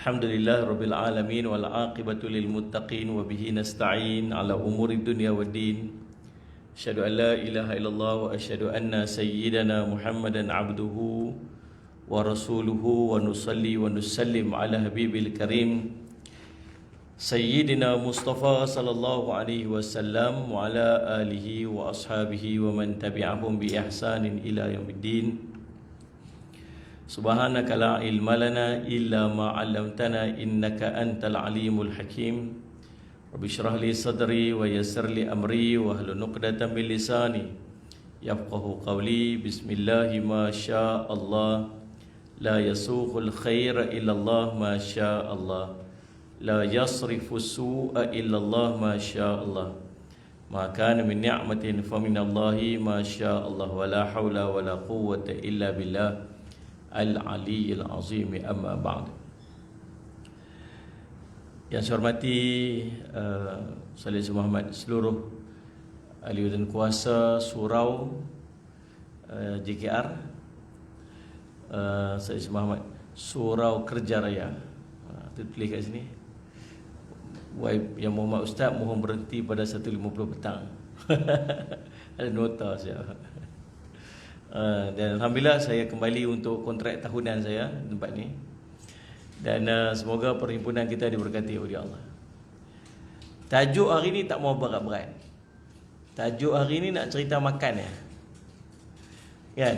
Alhamdulillah Rabbil Alamin wal aqibatu lil muttaqin wa bihi nasta'in ala umuri dunya waddin. Asyhadu an la ilaha illallah wa asyhadu anna sayyidana Muhammadan abduhu wa rasuluhu wa nusalli wa nusallim ala habibil karim Sayyidina Mustafa sallallahu alaihi wasallam wa ala alihi wa ashabihi wa man tabi'ahum bi ihsanin ila yaumiddin. Subhanaka la ilma lana illa ma 'allamtana innaka antal alimul hakim. Rabbi shrah li sadri wa yassir li amri wa hlul 'uqdatam min lisani yafqahu qawli. Bismillahi ma syaa Allah la yasuqul khaira illa Allah ma syaa Allah la yasrifu su'a illa Allah ma syaa Allah ma kana min ni'matin fa min Allahi ma syaa Allah wa la haula wa la quwwata illa billah Al-Aliyyil Azim, amma ba'd. Yang saya hormati Salih Muhammad, seluruh ahli dan kuasa surau JKR, Salih Muhammad, Surau Kerja Raya. Itu tulis kat sini. Yang Muhammad Ustaz mohon berhenti pada 1.50 petang. Ada nota saya. Dan Alhamdulillah saya kembali untuk kontrak tahunan saya di tempat ni. Dan semoga perhimpunan kita diberkati oleh Allah. Tajuk hari ni tak mau berat-berat. Tajuk hari ni nak cerita makan ya. Kan?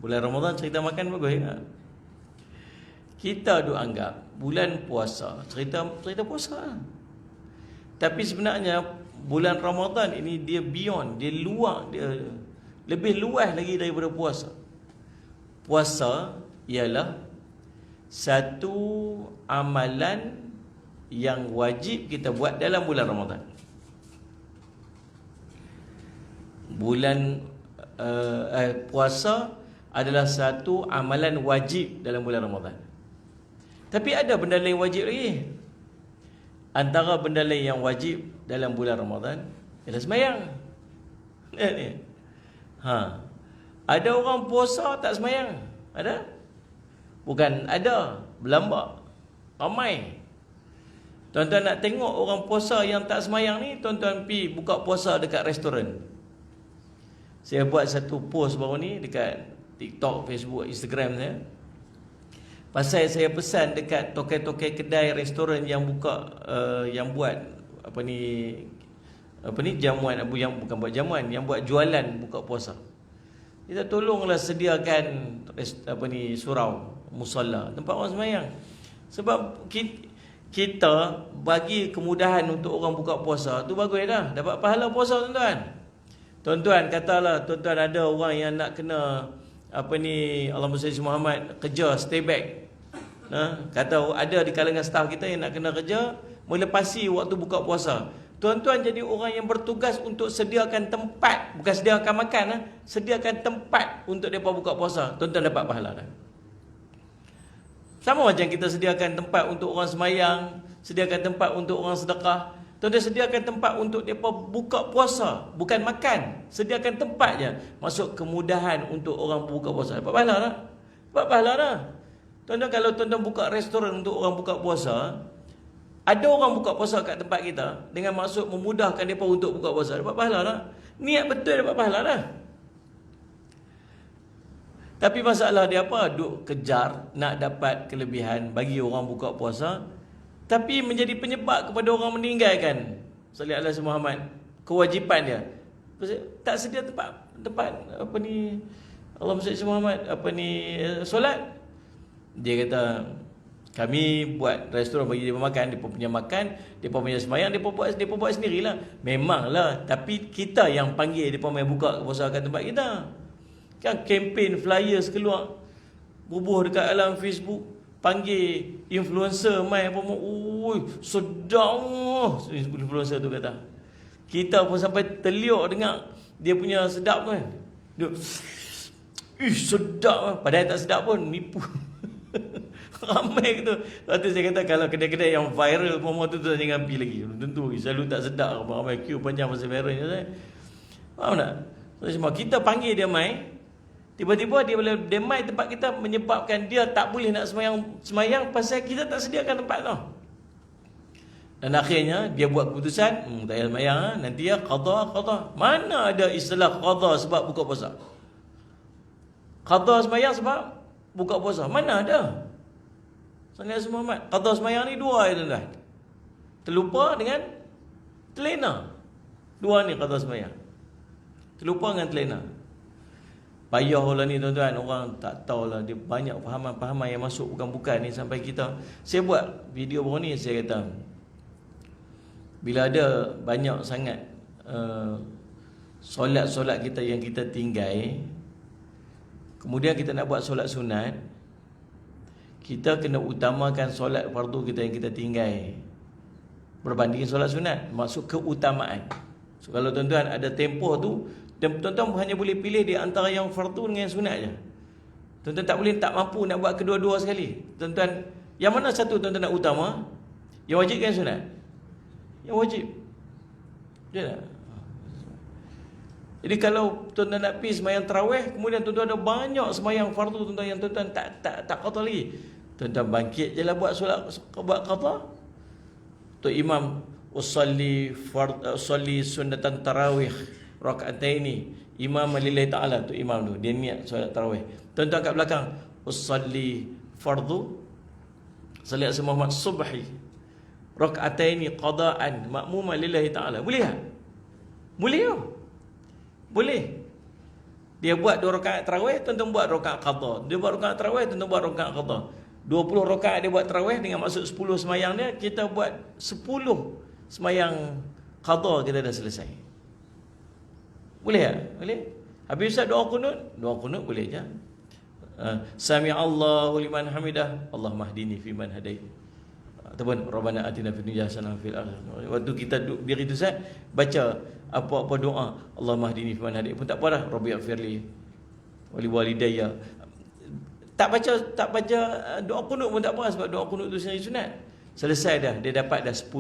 Bulan Ramadan cerita makan bagus ya. Kita duk anggap bulan puasa cerita puasa. Tapi sebenarnya bulan Ramadan ini dia beyond, dia luar, dia lebih luas lagi daripada puasa. Puasa ialah satu amalan yang wajib kita buat dalam bulan Ramadan. Puasa adalah satu amalan wajib dalam bulan Ramadan. Tapi ada benda lain wajib lagi. Antara benda lain yang wajib dalam bulan Ramadan ialah sembahyang. Ada orang puasa tak sembahyang? Ada? Bukan ada, berlambak, ramai. Tuan-tuan nak tengok orang puasa yang tak sembahyang ni, tuan-tuan pergi buka puasa dekat restoran. Saya buat satu post baru ni dekat TikTok, Facebook, Instagram saya. Pasal saya pesan dekat tokai-tokai kedai restoran yang buka yang buat jamuan, yang bukan buat jamuan, yang buat jualan buka puasa. Kita tolonglah sediakan surau, musalla, tempat orang sembahyang. Sebab kita bagi kemudahan untuk orang buka puasa tu bagus dah, dapat pahala puasa tuan-tuan. Tuan-tuan katalah tuan-tuan ada orang yang nak kena Allahumma salli Muhammad, kerja stay back. Kata ada di kalangan staf kita yang nak kena kerja melepasi waktu buka puasa. Tuan-tuan jadi orang yang bertugas untuk sediakan tempat, bukan sediakan makan, sediakan tempat untuk mereka buka puasa. Tuan-tuan dapat pahala dah. Sama macam kita sediakan tempat untuk orang semayang, sediakan tempat untuk orang sedekah. Tuan-tuan sediakan tempat untuk mereka buka puasa, bukan makan. Sediakan tempat je. Masuk kemudahan untuk orang buka puasa. Dapat pahala dah. Dapat pahala dah. Tuan-tuan kalau tuan-tuan buka restoran untuk orang buka puasa, ada orang buka puasa kat tempat kita dengan maksud memudahkan mereka untuk buka puasa, dapat pahala dah. Niat betul dapat pahala dah. Tapi masalah dia apa? Duk kejar nak dapat kelebihan bagi orang buka puasa, tapi menjadi penyebab kepada orang meninggalkan Salih Alaihi Muhammad kewajipan dia. Tak sedia tempat Allahumma salli Muhammad solat. Dia kata kami buat restoran bagi dia makan, dia punya makan, dia punya sembahyang, dia buat sendirilah. Memanglah, tapi kita yang panggil dia mai buka puasa kat tempat kita. Kan kempen flyers keluar bubuh dekat alam Facebook, panggil influencer mai apa sedap influencer tu kata. Kita pun sampai terliuk dengar dia punya sedap kan. Dia sedap padahal tak sedap pun, nipu. Ramai gitu. Lepas tu saya kata kalau kedai-kedai yang viral tu jangan pergi lagi. Tentu selalu tak sedap, ramai queue panjang pasal viral ni. Faham tak? So, semua kita panggil dia mai, Tiba-tiba dia mai tempat kita menyebabkan dia tak boleh nak semayang pasal kita tak sediakan tempat tu. Dan akhirnya dia buat keputusan, tak payah semayang, nanti ya qada. Mana ada istilah qada sebab buka puasa? Qada semayang sebab buka puasa. Mana ada? Sallallahu Muhammad. Qada semayang ni dua je tuan-tuan. Terlupa dengan terlena. Dua ni qada semayang. Terlupa dengan terlena. Payah lah ni tuan-tuan. Orang tak tahulah. Dia banyak fahaman-fahaman yang masuk bukan-bukan ni sampai kita. Saya buat video baru ni, saya kata, bila ada banyak sangat solat-solat kita yang kita tinggal, kemudian kita nak buat solat sunat, kita kena utamakan solat fardu kita yang kita tinggal berbanding solat sunat. Maksud keutamaan. So, kalau tuan-tuan ada tempoh tu, dan tuan-tuan hanya boleh pilih di antara yang fardu dengan yang sunat je. Tuan-tuan tak mampu nak buat kedua-dua sekali. Tuan-tuan, yang mana satu tuan-tuan nak utama? Yang wajib kan sunat? Yang wajib. Ya tak? Jadi kalau tuan-tuan nak pergi semayang tarawih, kemudian tuan-tuan ada banyak semayang fardu tuan-tuan yang tuan-tuan tak qada lagi. Tuan-tuan bangkit je lah buat qada. Tu imam usalli sunnatan tarawih raka'ataini imam lillahi ta'ala, tu imam tu dia niat solat tarawih. Tuan-tuan kat belakang usalli fardu salat Muhammad subhi raka'ataini qada'an ma'muma lillahi ta'ala. Boleh tak? Boleh tak? Boleh. Dia buat 2 rakaat tarawih, tuan-tuan buat rakaat qada. Dia buat rakaat tarawih, tuan-tuan buat rakaat qada. 20 rakaat dia buat tarawih dengan maksud 10 semayang dia, kita buat 10 semayang qada, kita dah selesai. Boleh tak? Boleh. Habis Ustaz doa kunut boleh je. Sami Allahu liman hamidah, Allahumma hdini fi man hadait. Ataupun Rabbana atina fid dunya hasanah fil akhirah. Waktu kita duduk diri tu Ustaz, baca apa-apa doa, Allahumma hdini fi man hadait pun tak apa dah. Rabbi ighfirli wa li walidayya. Tak baca doa kunut pun tak apa, sebab doa kunut tu sendiri sunat. Selesai dah, dia dapat dah 10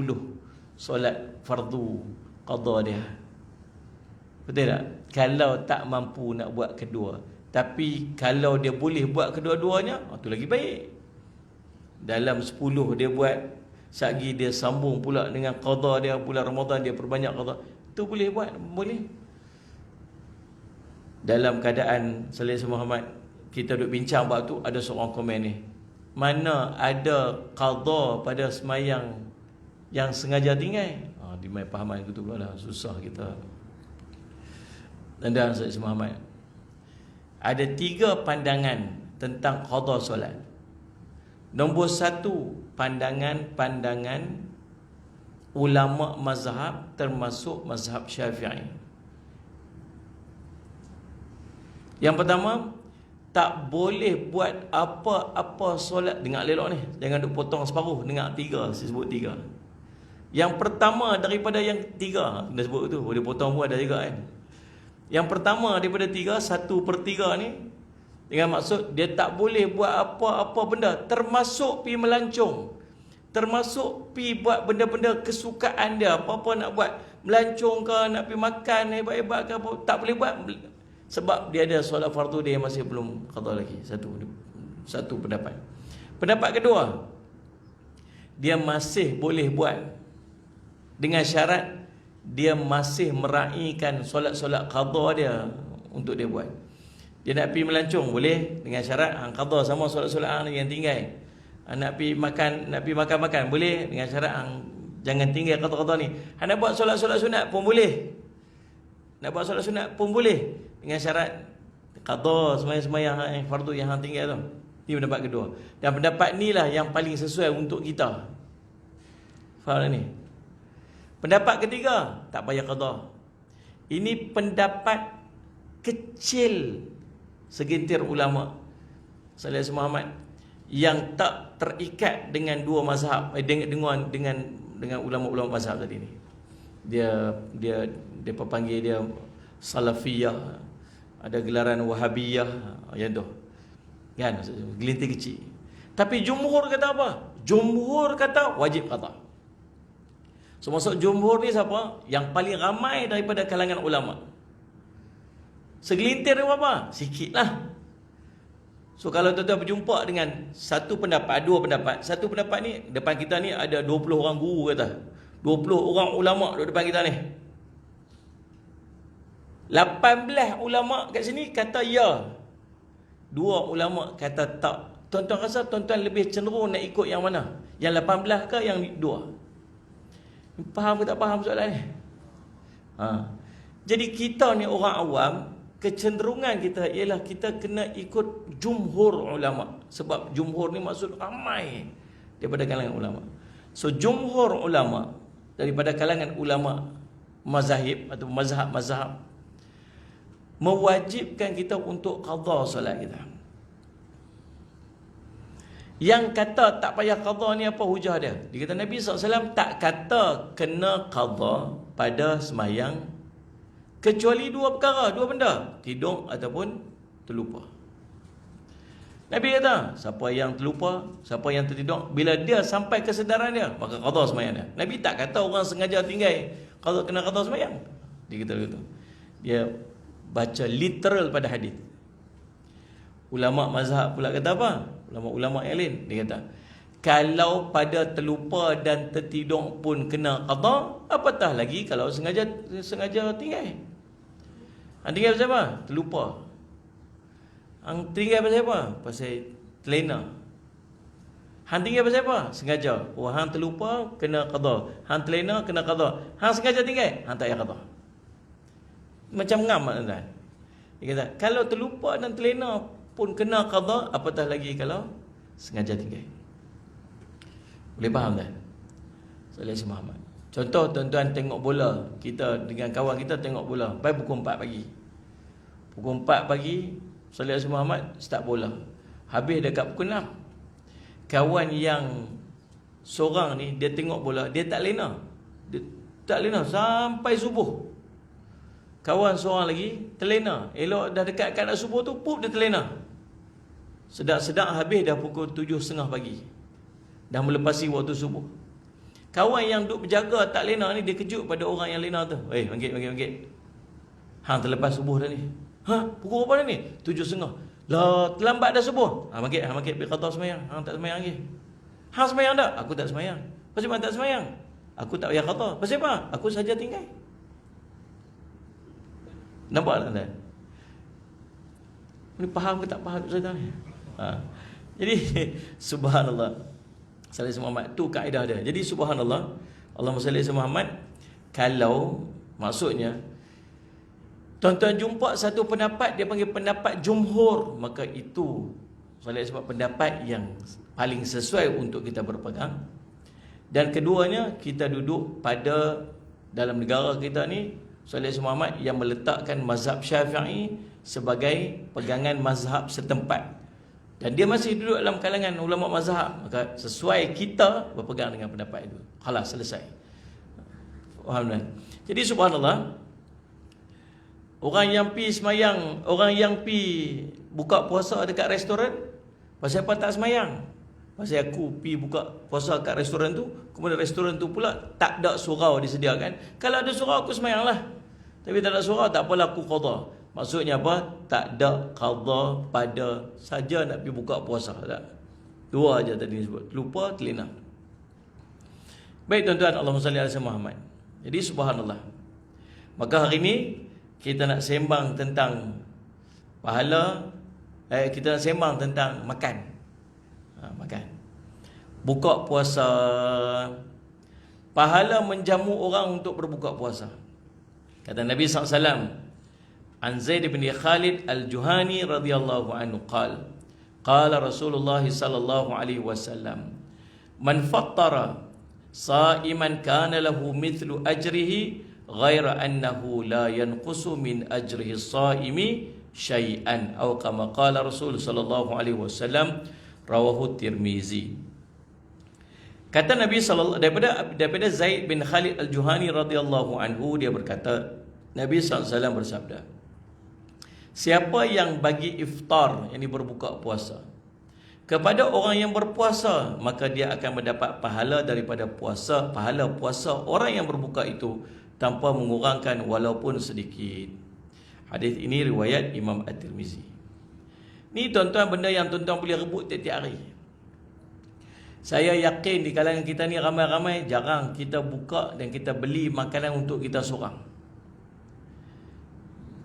solat fardu qada dia. Betul tak? Kalau tak mampu nak buat kedua, tapi kalau dia boleh buat kedua-duanya, tu lagi baik. Dalam 10 dia buat, sagi dia sambung pula dengan qada dia, bulan Ramadan dia perbanyak qada, tu boleh buat, boleh. Dalam keadaan Sallallahu Muhammad, kita duduk bincang bab tu, ada seorang komen ni, mana ada qada pada semayang yang sengaja tinggal. Di mai pahaman gitu lah, susah kita. Dan Sallallahu Muhammad ada 3 pandangan tentang qada solat. Nombor 1, pandangan ulama mazhab, termasuk mazhab Syafi'i. Yang pertama, tak boleh buat apa-apa solat. Dengar elok ni, jangan duk potong separuh. Dengar 3, saya sebut 3. Yang pertama daripada yang 3, dah sebut tu, boleh potong pun ada juga kan. Yang pertama daripada 3, 1/3 ni, dengan maksud dia tak boleh buat apa-apa benda, termasuk pi melancong, termasuk pi buat benda-benda kesukaan dia. Apa-apa nak buat, melancong ke, nak pi makan hebat-hebat ke apa, tak boleh buat. Sebab dia ada solat fardu dia masih belum qada lagi. Satu pendapat. Pendapat kedua, dia masih boleh buat dengan syarat dia masih meraihkan solat-solat qada dia untuk dia buat. Dia nak pergi melancong boleh dengan syarat hang qada sama solat-solat hang yang tinggal. Nak pergi makan boleh dengan syarat hang jangan tinggal qada-qada ni. Hang nak buat solat-solat sunat pun boleh. Nak buat solat sunat pun boleh dengan syarat qada sembahyang fardu yang hang tinggal tu. Ini pendapat kedua. Dan pendapat inilah yang paling sesuai untuk kita. Faham ni? Pendapat ketiga, tak payah qada. Ini pendapat kecil segelintir ulama Sallallahu Muhammad yang tak terikat dengan 2 mazhab, dengan ulama-ulama mazhab tadi ni. Dia panggil dia Salafiyah, ada gelaran Wahabiyah, yang tu. Kan, gelintir kecil. Tapi jumhur kata apa? Jumhur kata wajib qada. So maksud jumhur ni siapa? Yang paling ramai daripada kalangan ulama. Segelintir apa? Sikit lah. So kalau tuan-tuan berjumpa dengan satu pendapat, dua pendapat. Satu pendapat ni, depan kita ni ada 20 orang guru kata. 20 orang ulama' duduk depan kita ni. 18 ulama' kat sini kata ya. 2 ulama' kata tak. Tuan-tuan rasa tuan-tuan lebih cenderung nak ikut yang mana? Yang 18 ke yang 2? Faham ke tak faham soalan ni? Jadi kita ni orang awam, kecenderungan kita ialah kita kena ikut jumhur ulama. Sebab jumhur ni maksud ramai daripada kalangan ulama. So jumhur ulama daripada kalangan ulama mazahib atau mazhab-mazhab mewajibkan kita untuk qada solat kita. Yang kata tak payah qada ni apa hujah dia? Dia kata Nabi SAW tak kata kena qada pada sembahyang kecuali 2 perkara, 2 benda, tidur ataupun terlupa. Nabi kata, siapa yang terlupa, siapa yang tertidur, bila dia sampai kesedaran dia, maka qada sembahyang dia. Nabi tak kata orang sengaja tinggal, qada kena qada sembahyang. Dia kata gitu. Dia baca literal pada hadis. Ulama mazhab pula kata apa? Ulama-ulama yang lain dia kata, kalau pada terlupa dan tertidur pun kena qada, apatah lagi kalau sengaja tinggal. Hang tinggal pasal apa? Terlupa. Hang tinggal pasal apa? Pasal terlena. Hang tinggal pasal apa? Sengaja. Oh, hang terlupa kena qada. Hang terlena kena qada. Hang sengaja tinggal, hang tak payah qada. Macam ngam tuan-tuan. Dia kata, kalau terlupa dan terlena pun kena qada, apatah lagi kalau sengaja tinggal. Boleh faham tak? Salih Muhammad. Contoh tuan-tuan tengok bola, kita dengan kawan kita tengok bola, sampai pukul 4 pagi. Pukul 4 pagi Salih Muhammad start bola. Habis dekat pukul 6. Kawan yang seorang ni dia tengok bola, dia tak lena. Dia tak lena sampai subuh. Kawan seorang lagi terlena. Elok dah dekat kat nak subuh tu, pup dia terlena. Sedap-sedap habis dah pukul 7.30 pagi. Dah melepasi waktu subuh. Kawan yang duk berjaga tak lena ni, dia kejut pada orang yang lena tu. Bangkit. Hang terlepas subuh dah ni. Pukul berapa dah ni? 7.30. Lah, terlambat dah subuh. Bangkit pergi qada sembahyang. Hang tak sembahyang lagi. Hang sembahyang tak? Aku tak sembahyang. Pasal mana tak sembahyang? Aku tak payah qada. Pasal apa? Aku saja tinggal. Nampak tak tuan? Ini faham ke tak faham cerita ni? Jadi subhanallah. Salih Muhammad tu kaedah dia. Jadi subhanallah, Allahumma salli ala Muhammad. Kalau maksudnya tuan-tuan jumpa satu pendapat, dia panggil pendapat jumhur, maka itu Salih sebab pendapat yang paling sesuai untuk kita berpegang. Dan keduanya, kita duduk pada dalam negara kita ni, Salih Muhammad yang meletakkan mazhab Syafi'i sebagai pegangan mazhab setempat. Dan dia masih duduk dalam kalangan ulama mazhab, maka sesuai kita berpegang dengan pendapat itu. Khalas, selesai. Alhamdulillah. Jadi subhanallah, orang yang pi semayang, orang yang pi buka puasa dekat restoran, pasal apa tak semayang? Pasal aku pi buka puasa kat restoran tu, kemudian restoran tu pula tak ada surau disediakan. Kalau ada surau aku semayang lah. Tapi tak ada surau, tak apalah aku qada. Maksudnya apa? Tak ada qada pada saja nak pergi buka puasa. Tak. Dua aja tadi disebut. Lupa, terlena. Baik tuan-tuan, Allahumma salli ala Muhammad. Jadi subhanallah. Maka hari ini kita nak sembang tentang pahala. Kita nak sembang tentang makan. Makan. Buka puasa. Pahala menjamu orang untuk berbuka puasa. Kata Nabi SAW, An Zaid bin Khalid al-Juhani radhiyallahu anhu qala Rasulullah sallallahu alaihi wasallam, man fattara sa'iman kana lahu mithlu ajrihi ghaira annahu la yanqusu min ajrihi as-sa'imi syai'an, atau kama qala Rasul sallallahu alaihi wasallam, rawahu Tirmizi. Kata Nabi sallallahu daripada Zaid bin Khalid al-Juhani radhiyallahu anhu, dia berkata, Nabi SAW bersabda, siapa yang bagi iftar, yang berbuka puasa, kepada orang yang berpuasa, maka dia akan mendapat pahala daripada puasa, pahala puasa orang yang berbuka itu tanpa mengurangkan walaupun sedikit. Hadis ini riwayat Imam At-Tirmizi. Ni tuan-tuan benda yang tuan-tuan boleh rebut tiap-tiap hari. Saya yakin di kalangan kita ni ramai-ramai jarang kita buka dan kita beli makanan untuk kita seorang.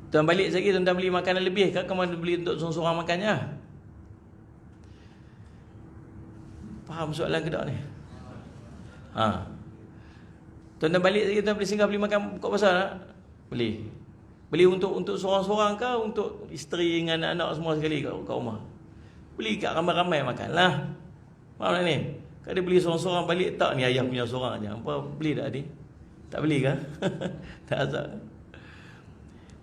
Tuan balik lagi, tuan beli makanan lebih ke mana beli untuk seorang-seorang makannya? Faham soalan ke tak ni? Ha. Tuan balik lagi, tuan beli singgah beli makan buka puasa tak? Beli. Beli untuk seorang-seorang ke untuk isteri dengan anak-anak semua sekali kat rumah? Beli kat ramai-ramai makanlah. Faham tak ni? Kalau dia beli seorang-seorang balik, tak ni ayah punya seorang je. Apa beli tak adik? Tak beli ke? Tak asal.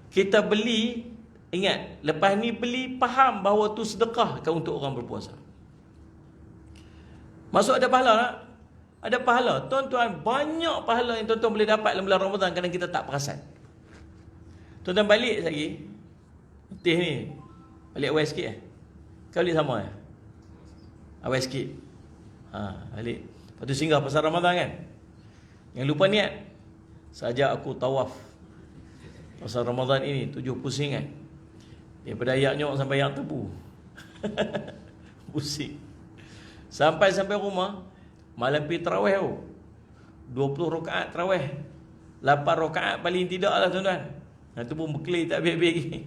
Kita beli, ingat, lepas ni beli faham bahawa tu sedekah kan untuk orang berpuasa. Masuk ada pahala tak? Ada pahala. Tuan-tuan, banyak pahala yang tuan-tuan boleh dapat dalam bulan Ramadan kadang kita tak perasan. Tuan-tuan balik lagi. Teh ni. Balik awal sikit Kau balik sama Awal sikit. Balik. Lepas tu singgah pasal Ramadan kan. Yang lupa niat. Saja aku tawaf pasal Ramadan ini 7 pusingan. Daripada ayak nyok sampai ayak tebu. Pusing. Sampai rumah malam pergi tarawih tu 20 rakaat tarawih, 8 rakaat paling tidak lah tuan-tuan. Itu pun berkelih tak habis-habis lagi.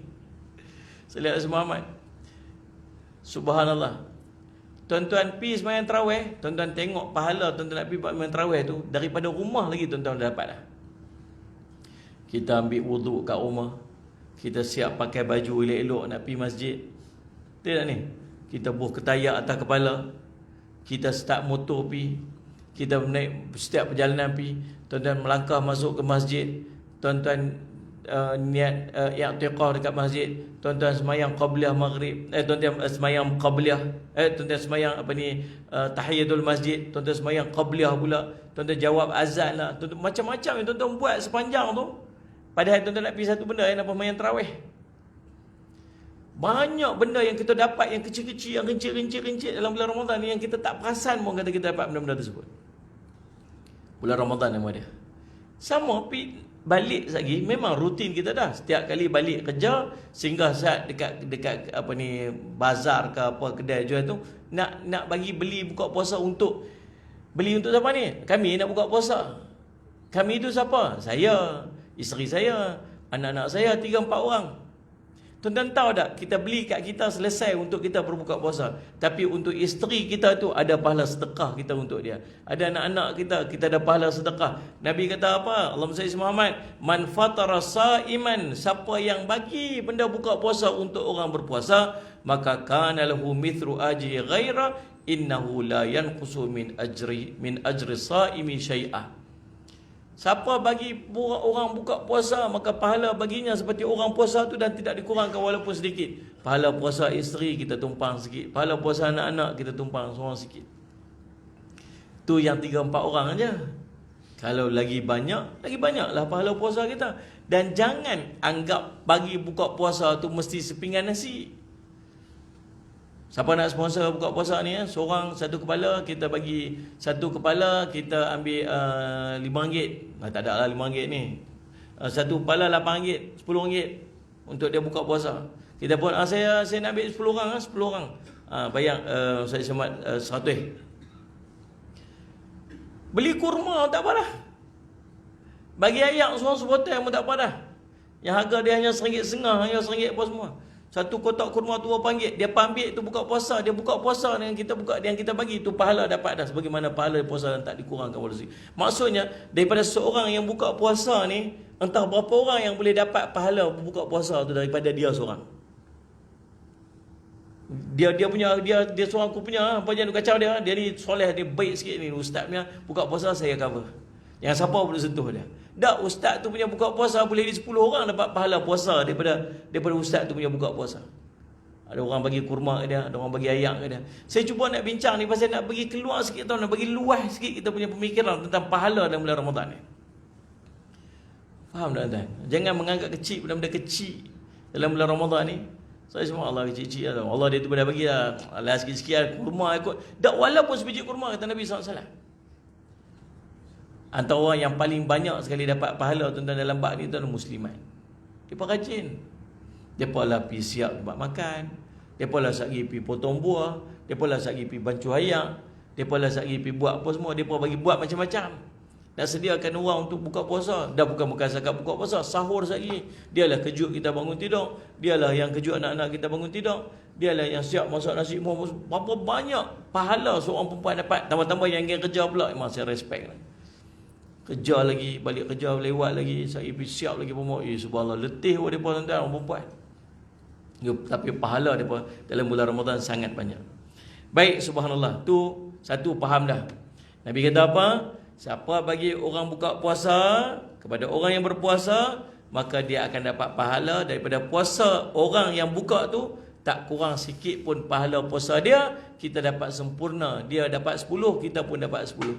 Salat Muhammad. Subhanallah. Tuan-tuan pergi sembahyang tarawih, tuan-tuan tengok pahala tuan-tuan nak pergi buat sembahyang tarawih tu daripada rumah lagi tuan-tuan dah dapat dah. Kita ambil wuduk kat rumah, kita siap pakai baju elok-elok nak pergi masjid. Betul tak ni? Kita buh ketayak atas kepala, kita start motor pergi, kita naik setiap perjalanan pergi, tuan-tuan melangkah masuk ke masjid, tuan-tuan niat i'tiqah dekat masjid, tuan-tuan semayang qabliyah maghrib, tuan-tuan semayang qabliyah, tuan-tuan semayang tahiyatul masjid, tuan-tuan semayang qabliyah pula, tuan-tuan jawab azan lah, tuan-tuan, macam-macam yang tuan-tuan buat sepanjang tu. Padahal tuan-tuan nak pergi satu benda yang apa, semayang tarawih. Banyak benda yang kita dapat, yang kecil-kecil, yang rincit-rincit dalam bulan Ramadan ni, yang kita tak perasan pun kata kita dapat benda-benda tersebut. Bulan Ramadan nama dia. Sama balik lagi, memang rutin kita dah. Setiap kali balik kerja, singgah saat dekat apa ni, bazar ke apa kedai jual tu, nak bagi beli buka puasa untuk beli untuk siapa ni? Kami nak buka puasa. Kami itu siapa? Saya, isteri saya, anak-anak saya 3-4 orang. Tuan-tuan tahu tak, kita beli kat kita selesai untuk kita berbuka puasa, tapi untuk isteri kita tu ada pahala sedekah kita untuk dia. Ada anak-anak kita ada pahala sedekah. Nabi kata apa? Allahumma salli Muhammad, man fatara saiman, siapa yang bagi benda buka puasa untuk orang berpuasa, maka kana lahu mithlu ajri ghaira innahu la yanqusu min ajri saimi syai'ah. Siapa bagi orang buka puasa, maka pahala baginya seperti orang puasa tu dan tidak dikurangkan walaupun sedikit. Pahala puasa isteri kita tumpang sikit, pahala puasa anak-anak kita tumpang seorang sikit. Tu yang 3-4 orang aja. Kalau lagi banyaklah pahala puasa kita. Dan jangan anggap bagi buka puasa tu mesti sepinggan nasi. Siapa nak sponsor buka puasa ni, seorang satu kepala, kita bagi satu kepala, kita ambil RM5. Tak ada lah RM5 ni. Satu kepala RM8, RM10 untuk dia buka puasa. Kita pun saya nak ambil 10 orang, 10 orang. Bayang saya semat 100. Beli kurma tak apa dah. Bagi ayak seorang sebotol pun tak apa dah. Yang harga dia hanya RM1.5, hanya RM1 apa semua. Satu kotak kurma tu RM2, dia ambil tu buka puasa, dia buka puasa dengan kita buka, yang kita bagi tu pahala dapat dah sebagaimana pahala puasa dan tak dikurangkan walaupun. Maksudnya daripada seorang yang buka puasa ni, entah berapa orang yang boleh dapat pahala buka puasa tu daripada dia seorang. Dia seorang aku punya apa jangan kacau dia ni soleh, dia baik sikit ni, ustaz punya buka puasa saya cover. Yang siapa boleh sentuh dia. Dak, ustaz tu punya buka puasa boleh di 10 orang dapat pahala puasa daripada ustaz tu punya buka puasa. Ada orang bagi kurma ke dia, ada orang bagi ayak ke dia. Saya cuba nak bincang ni pasal nak bagi keluar sikit tau, nak bagi luas sikit kita punya pemikiran tentang pahala dalam bulan Ramadan ni. Faham tak tuan? Jangan menganggap kecil benda-benda kecil dalam bulan Ramadan ni. Saya semua Allah kecil-kecil lah. Allah dia tu dah bagi lah. Allah sikit-sikit lah, kurma ikut. Dak, walaupun sebiji kurma kata Nabi SAW. Antara orang yang paling banyak sekali dapat pahala tuan-tuan dalam bab ni tuan muslimat. Dia pun rajin. Dia pun lah pergi siap buat makan. Depa lah sat pergi potong buah, depa lah sat pergi bancuh ayak, depa lah sat pergi buat apa semua, depa bagi buat macam-macam. Nak sediakan orang untuk buka puasa. Dah bukan zakat buka puasa, sahur lagi. Dialah kejut kita bangun tidur, dialah yang kejut anak-anak kita bangun tidur, dialah yang siap masak nasi. Berapa banyak pahala seorang perempuan dapat. Tambah-tambah yang ingin kerja pula, memang saya respect lah. Kerja lagi, balik kerja lewat lagi, saya siap lagi pun. Subhanallah, letih pun mereka tuan-tuan, orang perempuan. Tapi pahala mereka dalam bulan Ramadan sangat banyak. Baik, subhanallah. Tu satu faham dah. Nabi kata apa? Siapa bagi orang buka puasa kepada orang yang berpuasa, maka dia akan dapat pahala daripada puasa orang yang buka tu. Tak kurang sikit pun pahala puasa dia, kita dapat sempurna. Dia dapat 10, kita pun dapat 10.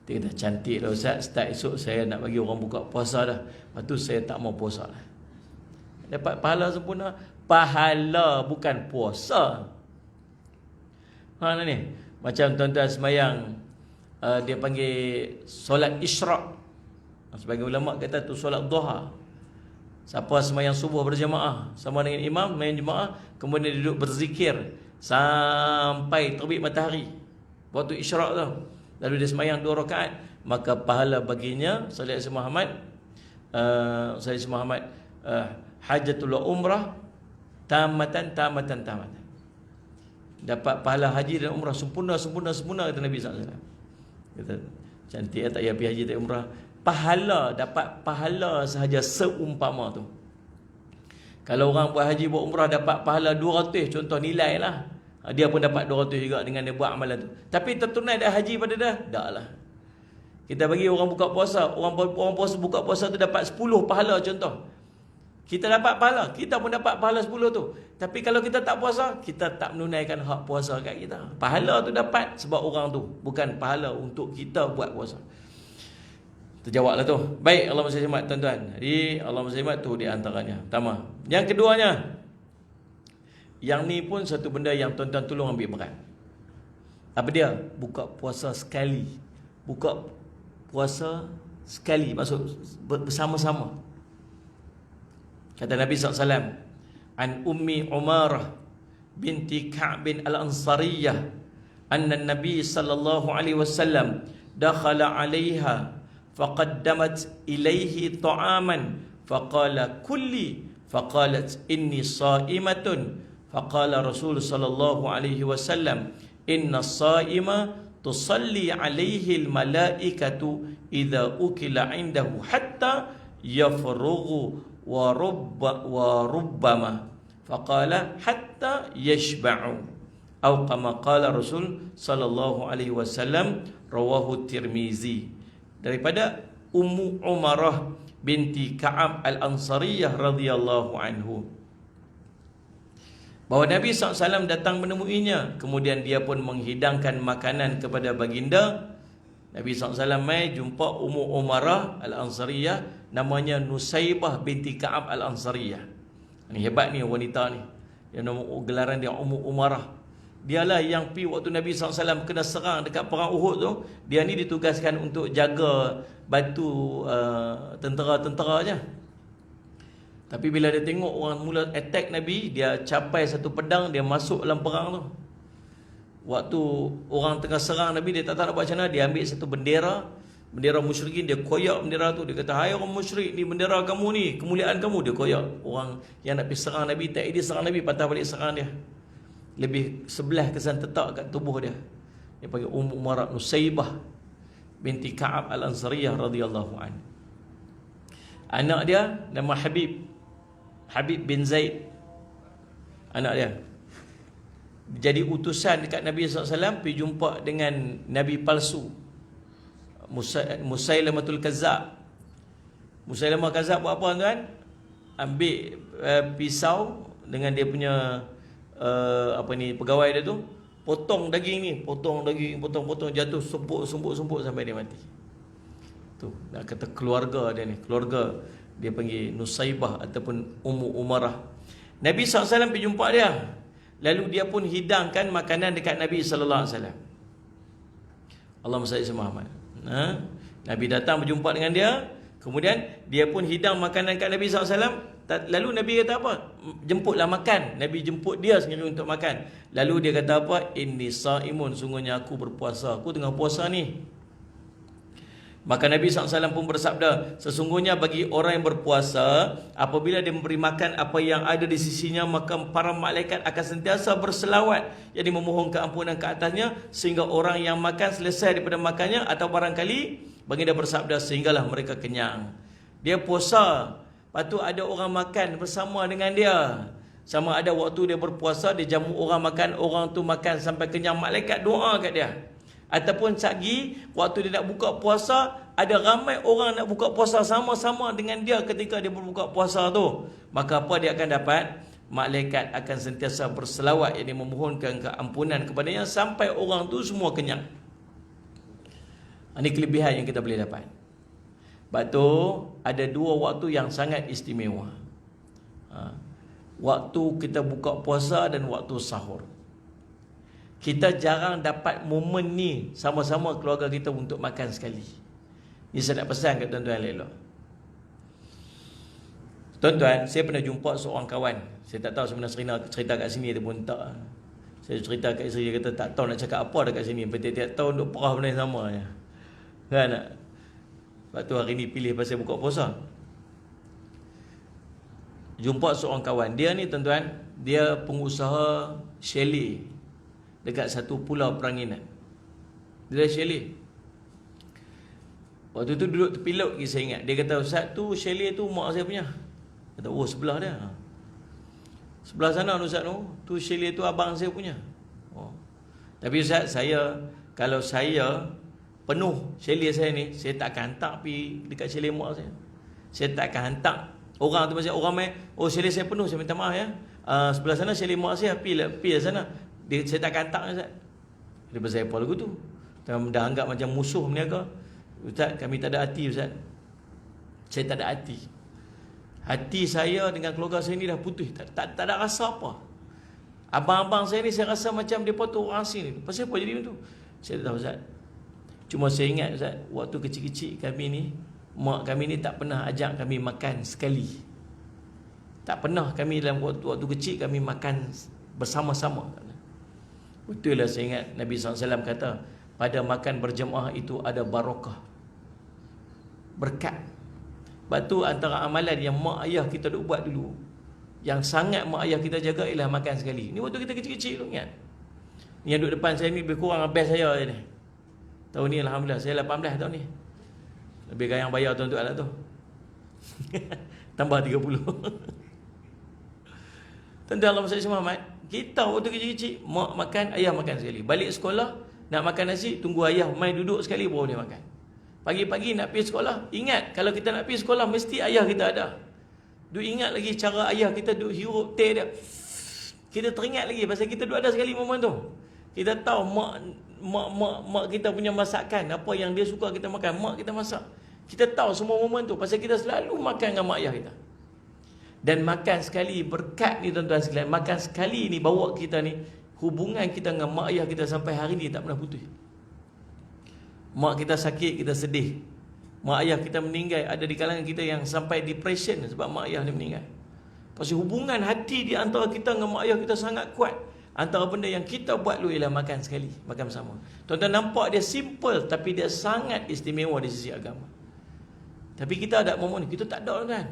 Dia kata, cantik lah Ustaz, start esok saya nak bagi orang buka puasa dah. Lepas tu saya tak mau puasa lah. Dapat pahala sempurna. Pahala bukan puasa. Ni macam tuan-tuan semayang, dia panggil solat isyraq. Sebagai ulama kata tu solat duha. Siapa semayang subuh berjamaah sama dengan imam, semayang jemaah, kemudian duduk berzikir sampai terbit matahari, waktu isyraq tu, lalu dia semayang 2 rakaat, maka pahala baginya Salih Muhammad hajatul umrah tamatan. Dapat pahala haji dan umrah sempurna kata Nabi SAW. Kata, cantik tak payah pergi haji tak umrah. Pahala, dapat pahala sahaja seumpama tu. Kalau orang buat haji buat umrah dapat pahala 200, contoh nilai lah, dia pun dapat 200 juga dengan dia buat amalan tu. Tapi tertunai dah haji pada dah? Tak lah. Kita bagi orang buka puasa, orang puasa buka puasa tu dapat 10 pahala contoh. Kita dapat pahala, kita pun dapat pahala 10 tu. Tapi kalau kita tak puasa, kita tak menunaikan hak puasa kat kita. Pahala tu dapat sebab orang tu, bukan pahala untuk kita buat puasa. Terjawablah tu. Baik, Allah masih selamat tuan-tuan. Jadi Allah masih selamat tu di antaranya. Pertama. Yang keduanya, yang ni pun satu benda yang tuan-tuan tolong ambil berat. Apa dia? Buka puasa sekali. Buka puasa sekali, maksud bersama-sama. Kata Nabi SAW, an Ummi Umarah binti Ka'bin al-Ansariyah, anna Nabi sallallahu alaihi wasallam dakhala 'alaiha faqaddamat ilaihi ta'aman faqala kulli faqalat inni sha'imatun faqala Rasul sallallahu alaihi wasallam inna as-sha'ima tusalli 'alaihi al-malaikatu idza ukila 'indahu hatta yafrughu wa rubbama faqala hatta yashba'u atau kama qala Rasul sallallahu alaihi wasallam, rawahu Tirmizi. Daripada Ummu Umarah binti Ka'ab al-Ansariyah radhiyallahu anhu, bahawa Nabi SAW datang menemuinya, kemudian dia pun menghidangkan makanan kepada baginda. Nabi SAW mai jumpa Ummu Umarah al-Ansariyah, namanya Nusaibah binti Ka'ab al-Ansariyah. Ni hebat ni wanita ni. Yang nama gelaran dia Ummu Umarah. Dialah yang pi waktu Nabi SAW kena serang dekat perang Uhud tu, dia ni ditugaskan untuk jaga batu tentera-tentera je. Tapi bila dia tengok orang mula attack Nabi, dia capai satu pedang, dia masuk dalam perang tu. Waktu orang tengah serang Nabi, dia tak tahu nak buat macam mana, dia ambil satu bendera musyrikin, dia koyak bendera tu. Dia kata, hai orang musyrik, ni bendera kamu ni, kemuliaan kamu. Dia koyak. Orang yang nak pergi serang Nabi, tak dia serang Nabi, patah balik serang dia. Lebih sebelah kesan tetak kat tubuh dia. Dia panggil Ummu Umarah Nusaibah binti Ka'ab al-Ansariyah radhiyallahu anhu. Anak dia nama Habib bin Zaid. Anak dia jadi utusan dekat Nabi SAW, pergi jumpa dengan Nabi palsu Musailamatul Kazzab. Musailamah Kazzab buat apa tuan? Ambil pisau dengan dia punya pegawai dia tu, potong daging, potong jatuh, sumpuk sampai dia mati. Tu nak kata keluarga dia ni, keluarga dia panggil Nusaibah ataupun Ummu Umarah. Nabi SAW pergi jumpa dia. Lalu dia pun hidangkan makanan dekat Nabi sallallahu alaihi wasallam. Allahumma salli ala Muhammad. Nabi datang berjumpa dengan dia, kemudian dia pun hidang makanan dekat Nabi sallallahu alaihi wasallam. Lalu Nabi kata apa? Jemputlah makan. Nabi jemput dia sendiri untuk makan. Lalu dia kata apa? Inni saimun, sungguhnya aku berpuasa. Aku tengah puasa ni. Maka Nabi SAW pun bersabda, sesungguhnya bagi orang yang berpuasa, apabila dia memberi makan apa yang ada di sisinya, maka para malaikat akan sentiasa berselawat, yakni memohon keampunan ke atasnya, sehingga orang yang makan selesai daripada makannya, atau barangkali baginda bersabda, sehinggalah mereka kenyang. Dia puasa, lepas tu ada orang makan bersama dengan dia. Sama ada waktu dia berpuasa, dia jamu orang makan, orang tu makan sampai kenyang, malaikat doa kat dia. Ataupun sagi waktu dia nak buka puasa, ada ramai orang nak buka puasa sama-sama dengan dia ketika dia berbuka puasa tu. Maka apa dia akan dapat? Malaikat akan sentiasa berselawat, yang memohonkan keampunan kepadanya sampai orang tu semua kenyang. Ini kelebihan yang kita boleh dapat. Sebab tu ada dua waktu yang sangat istimewa. Waktu kita buka puasa dan waktu sahur. Kita jarang dapat momen ni sama-sama keluarga kita untuk makan sekali. Ni saya nak pesan kat tuan-tuan elok. Tuan-tuan, saya pernah jumpa seorang kawan. Saya tak tahu sebenarnya cerita kat sini ataupun tak. Saya cerita kat isteri, dia kata tak tahu nak cakap apa dekat sini. Tiap-tiap tahun duk perah benda yang sama je. Kan tak? Sebab tu hari ni pilih pasal buka puasa. Jumpa seorang kawan. Dia ni tuan-tuan, dia pengusaha chalet dekat satu pulau Peranginan. Dia dah chalet. Waktu tu duduk tepi laut lagi saya ingat. Dia kata, Ustaz tu chalet tu mak saya punya. Kata, oh sebelah dia. Sebelah sana Ustaz tu. Tu chalet tu abang saya punya. Oh. Tapi Ustaz, kalau saya penuh chalet saya ni, saya tak akan hantar pergi dekat chalet mak saya. Saya tak akan hantar. Orang tu macam orang main, oh chalet saya penuh, saya minta maaf ya. Sebelah sana chalet mak saya, pergi lah sana. Saya tak akan hantar Ustaz. Dia pasal apa lagu tu? Dah anggap macam musuh berniaga. Ustaz, kami tak ada hati Ustaz. Saya tak ada hati. Hati saya dengan keluarga saya ni dah putus. Tak ada rasa apa. Abang-abang saya ni saya rasa macam dia tu orang asing ni. Pasal apa jadi macam tu? Saya tak tahu Ustaz. Cuma saya ingat Ustaz, waktu kecil-kecil kami ni, mak kami ni tak pernah ajak kami makan sekali. Tak pernah kami dalam waktu kecil kami makan bersama-sama. Betul lah saya ingat Nabi SAW kata, pada makan berjemaah itu ada barakah, berkat. Sebab tu antara amalan yang mak ayah kita duk buat dulu, yang sangat mak ayah kita jaga, ialah makan sekali. Ni waktu kita kecil-kecil tu ingat. Ni yang duduk depan saya ni lebih kurang best saya ni. Tahun ni Alhamdulillah saya 18 tahun ni. Lebih gayang bayar tu untuk alat tu. Tambah 30. Tuan-tuan Allah Masya Muhammad, kita waktu kecil-kecil, mak makan, ayah makan sekali. Balik sekolah, nak makan nasi, tunggu ayah main duduk sekali baru dia makan. Pagi-pagi nak pergi sekolah, ingat kalau kita nak pergi sekolah, mesti ayah kita ada. Duk ingat lagi cara ayah kita duk hirup teh dia. Kita teringat lagi, pasal kita duk ada sekali momen tu. Kita tahu mak kita punya masakan, apa yang dia suka kita makan, mak kita masak. Kita tahu semua momen tu, pasal kita selalu makan dengan mak ayah kita. Dan makan sekali, berkat ni tuan-tuan sekalian, makan sekali ni bawa kita ni, hubungan kita dengan mak ayah kita sampai hari ni tak pernah putus. Mak kita sakit, kita sedih. Mak ayah kita meninggal, ada di kalangan kita yang sampai depression sebab mak ayah ni meninggal. Pasal hubungan hati di antara kita dengan mak ayah kita sangat kuat. Antara benda yang kita buat dulu ialah makan sekali, makan bersama. Tuan-tuan nampak dia simple, tapi dia sangat istimewa di sisi agama. Tapi kita ada momen ni, kita tak ada kan.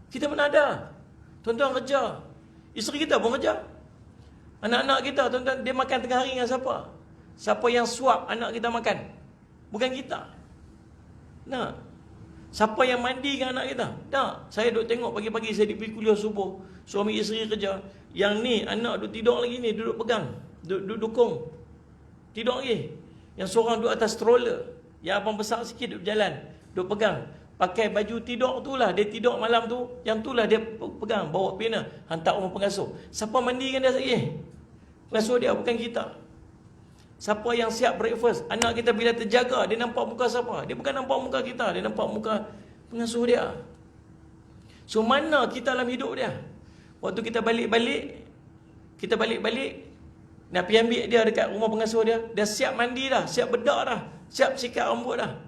Kita mana ada. Tuan-tuan kerja, isteri kita pun kerja. Anak-anak kita, tuan-tuan, dia makan tengah hari dengan siapa? Siapa yang suap anak kita makan? Bukan kita. Nah, siapa yang mandi dengan anak kita? Tak. Saya duduk tengok pagi-pagi saya pergi kuliah subuh, suami isteri kerja. Yang ni anak duduk tidur lagi ni, duduk pegang, duduk dukung. Tidur lagi. Yang seorang duduk atas stroller, yang abang besar sikit duduk jalan, duduk pegang. Pakai baju tidur tu lah, dia tidur malam tu, yang tu lah dia pegang, bawa pena, hantar rumah pengasuh. Siapa mandikan dia sekali? Pengasuh dia, bukan kita. Siapa yang siap breakfast? Anak kita bila terjaga, dia nampak muka siapa? Dia bukan nampak muka kita, dia nampak muka pengasuh dia. So mana kita dalam hidup dia? Waktu kita balik-balik, nak pergi ambil dia dekat rumah pengasuh dia, dah siap mandi dah, siap bedak dah, siap sikat rambut dah.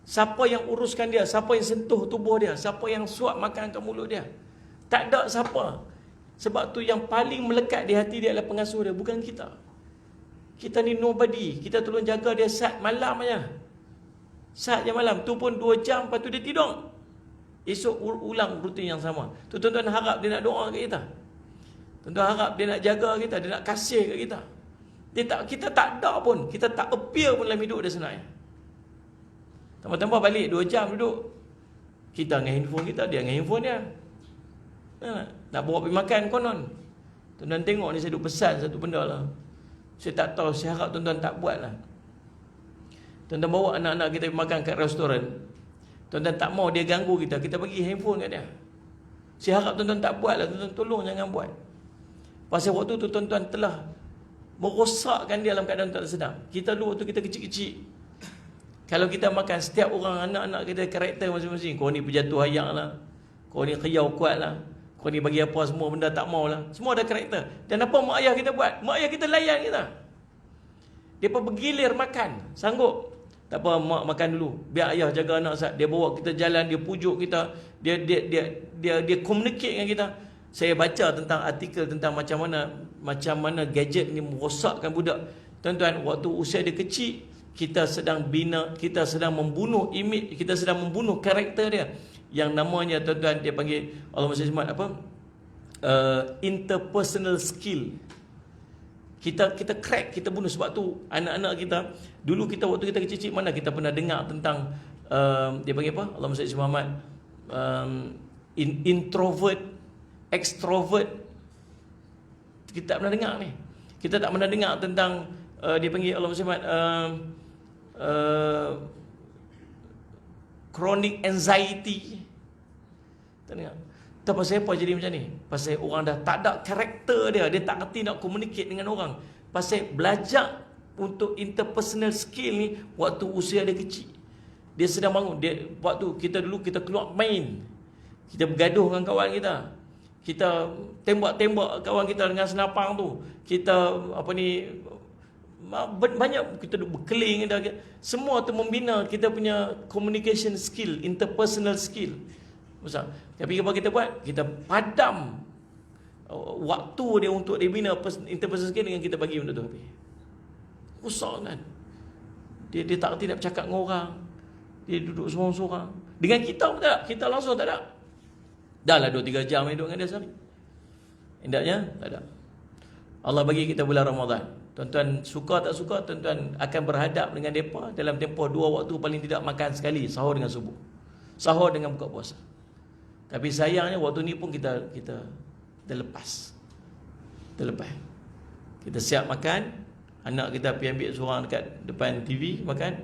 Siapa yang uruskan dia? Siapa yang sentuh tubuh dia? Siapa yang suap makan ke mulut dia? Tak ada siapa. Sebab tu yang paling melekat di hati dia adalah pengasuh dia, bukan kita. Kita ni nobody. Kita tolong jaga dia saat malam aja. Saat je malam. Tu pun 2 jam, lepas tu dia tidur. Esok ulang rutin yang sama. Tu tuan-tuan harap dia nak doa kat kita. Tuan-tuan harap dia nak jaga kita, dia nak kasih kat kita. Kita tak ada pun. Kita tak appear pun dalam hidup dia sebenarnya. Tambah-tambah balik 2 jam duduk. Kita dengan handphone kita, dia dengan handphone dia. Nak bawa pergi makan konon. Tuan-tuan tengok ni, saya duk pesan satu benda lah. Saya tak tahu, saya harap tuan-tuan tak buat lah. Tuan-tuan bawa anak-anak kita pergi makan kat restoran. Tuan-tuan tak mau dia ganggu kita, kita bagi handphone kat dia. Saya harap tuan-tuan tak buat lah. Tuan-tuan tolong jangan buat. Pasal waktu tu tuan-tuan telah merosakkan dia dalam keadaan tak sedar. Kita dulu waktu kita kecil-kecil, kalau kita makan, setiap orang, anak-anak kita karakter masing-masing. Kau ni penjatuh ayak lah, kau ni khiyau kuat lah, kau ni bagi apa semua benda tak mau lah. Semua ada karakter. Dan apa mak ayah kita buat? Mak ayah kita layan kita. Dia pun bergilir makan, sanggup. Tak apa, mak makan dulu, biar ayah jaga anak sat. Dia bawa kita jalan, dia pujuk kita, dia communicate dengan kita. Saya baca tentang artikel tentang macam mana gadget ni merosakkan budak. Tuan-tuan, waktu usia dia kecil, kita sedang bina, kita sedang membunuh image, kita sedang membunuh karakter dia. Yang namanya, tuan-tuan, dia panggil, Allah masih semat apa? Interpersonal skill. Kita crack, kita bunuh. Sebab tu anak-anak kita, dulu kita waktu kita kecil-kecil, mana kita pernah dengar tentang dia panggil apa? Allah masih Muhammad, introvert, extrovert. Kita tak pernah dengar ni. Kita tak pernah dengar tentang dia panggil Allah Muhammad chronic anxiety. Tak dengar. Tak pasal apa jadi macam ni? Pasal orang dah tak ada karakter dia, dia tak kerti nak communicate dengan orang. Pasal belajar untuk interpersonal skill ni waktu usia dia kecil. Dia sedang bangun. Dia waktu kita dulu kita keluar main, kita bergaduh dengan kawan kita, kita tembak-tembak kawan kita dengan senapang tu. Kita banyak kita berkeling. Semua tu membina kita punya communication skill, interpersonal skill. Tapi apa kita buat? Kita padam waktu dia untuk dia bina interpersonal skill dengan kita bagi benda tu habis. Rosak kan? Dia tak kerti nak bercakap dengan orang. Dia duduk sorang-sorang. Dengan kita pun tak ada. Kita langsung tak ada. Dah lah 2-3 jam duduk dengan dia sehari. Hendaknya tak ada. Allah bagi kita bulan Ramadan. Tuan-tuan suka tak suka, tuan-tuan akan berhadap dengan mereka dalam tempoh 2 waktu paling tidak makan sekali, sahur dengan subuh, sahur dengan buka puasa. Tapi sayangnya waktu ni pun kita terlepas. Kita siap makan, anak kita pergi ambil seorang dekat depan TV makan,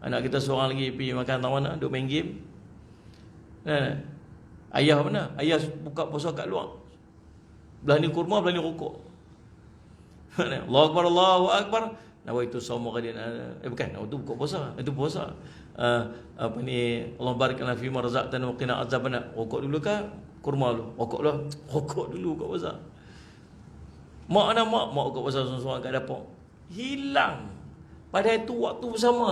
anak kita seorang lagi pergi makan tawana, duk main game. Ayah mana? Ayah buka puasa kat luar. Belah ni kurma, belah ni rokok. Allahu Akbar, Allahu Akbar. Nawaitu shauma ghadin. Bukan, itu buka puasa. Itu puasa. Allah barik lana fi ma razaqtana wa qina azabannar. Rokok dulu ke kurma dulu? Rokok dulu buka puasa. Mak buka puasa seorang-seorang kat dapur. Hilang. Padahal itu waktu bersama.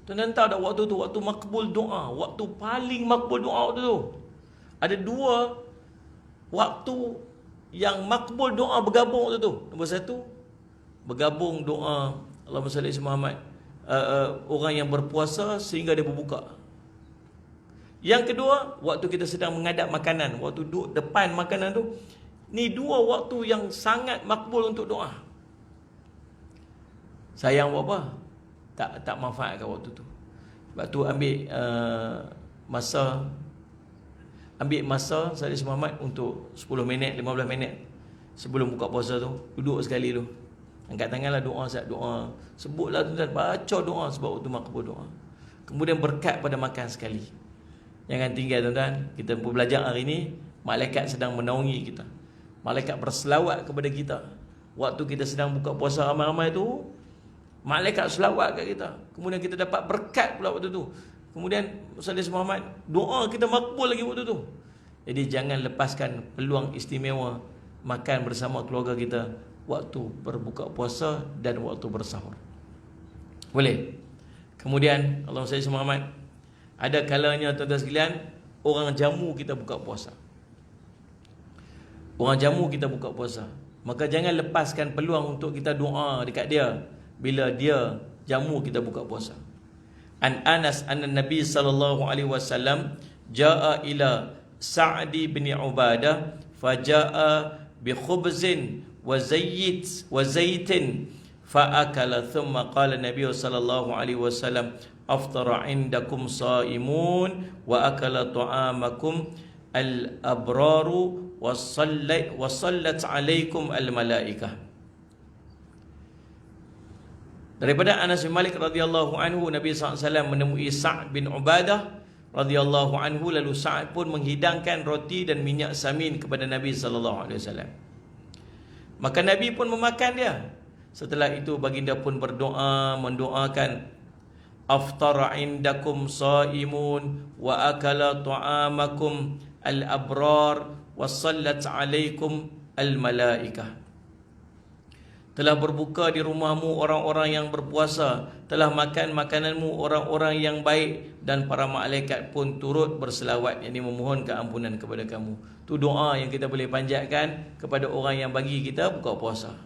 Tuan-tuan tahu tak waktu tu, waktu makbul doa, waktu paling makbul doa waktu tu. Ada 2 waktu yang makbul doa bergabung waktu tu. Nombor 1, bergabung doa Allahumma salli ala Muhammad, orang yang berpuasa sehingga dia berbuka. Yang kedua, waktu kita sedang menghadap makanan, waktu duduk depan makanan tu. Ni 2 waktu yang sangat makbul untuk doa. Sayang buat apa? Tak manfaatkan waktu tu. Sebab tu ambil masa Salih Muhammad untuk 10 minit, 15 minit sebelum buka puasa tu, duduk sekali tu. Angkat tanganlah, doa saat doa. Sebutlah tuan-tuan, baca doa sebab waktu makbul doa. Kemudian berkat pada makan sekali. Jangan tinggal tuan-tuan. Kita belajar hari ni, malaikat sedang menaungi kita. Malaikat berselawat kepada kita. Waktu kita sedang buka puasa ramai-ramai tu, malaikat selawat kat kita. Kemudian kita dapat berkat pula waktu tu. Kemudian Salih Muhammad, doa kita makbul lagi waktu tu. Jadi jangan lepaskan peluang istimewa makan bersama keluarga kita waktu berbuka puasa dan waktu bersahur. Boleh? Kemudian Allahumma salli ala Muhammad, ada kalanya tuan-tuan sekalian, orang jamu kita buka puasa. Orang jamu kita buka puasa. Maka jangan lepaskan peluang untuk kita doa dekat dia bila dia jamu kita buka puasa. An Anas anna Nabi sallallahu alaihi wasallam jaa ila Sa'di bin Ubadah faja'a bi khubzin wa zaitin fa akala thumma qala Nabi sallallahu alaihi wasallam aftara indakum saimun wa akala ta'amakum al-abraru wa sallat alaikum al-malaikah. Daripada Anas bin Malik radhiyallahu anhu, Nabi SAW menemui Sa'd bin Ubadah radhiyallahu anhu, lalu Sa'd pun menghidangkan roti dan minyak samin kepada Nabi sallallahu alaihi wasallam. Maka Nabi pun memakan dia. Setelah itu baginda pun berdoa, mendoakan aftara indakum saimun wa akala ta'amakum al-abrar wa sallat alaikum al-malaikah. Telah berbuka di rumahmu orang-orang yang berpuasa, telah makan makananmu orang-orang yang baik, dan para malaikat pun turut berselawat, yakni memohon keampunan kepada kamu. Itu doa yang kita boleh panjatkan kepada orang yang bagi kita buka puasa.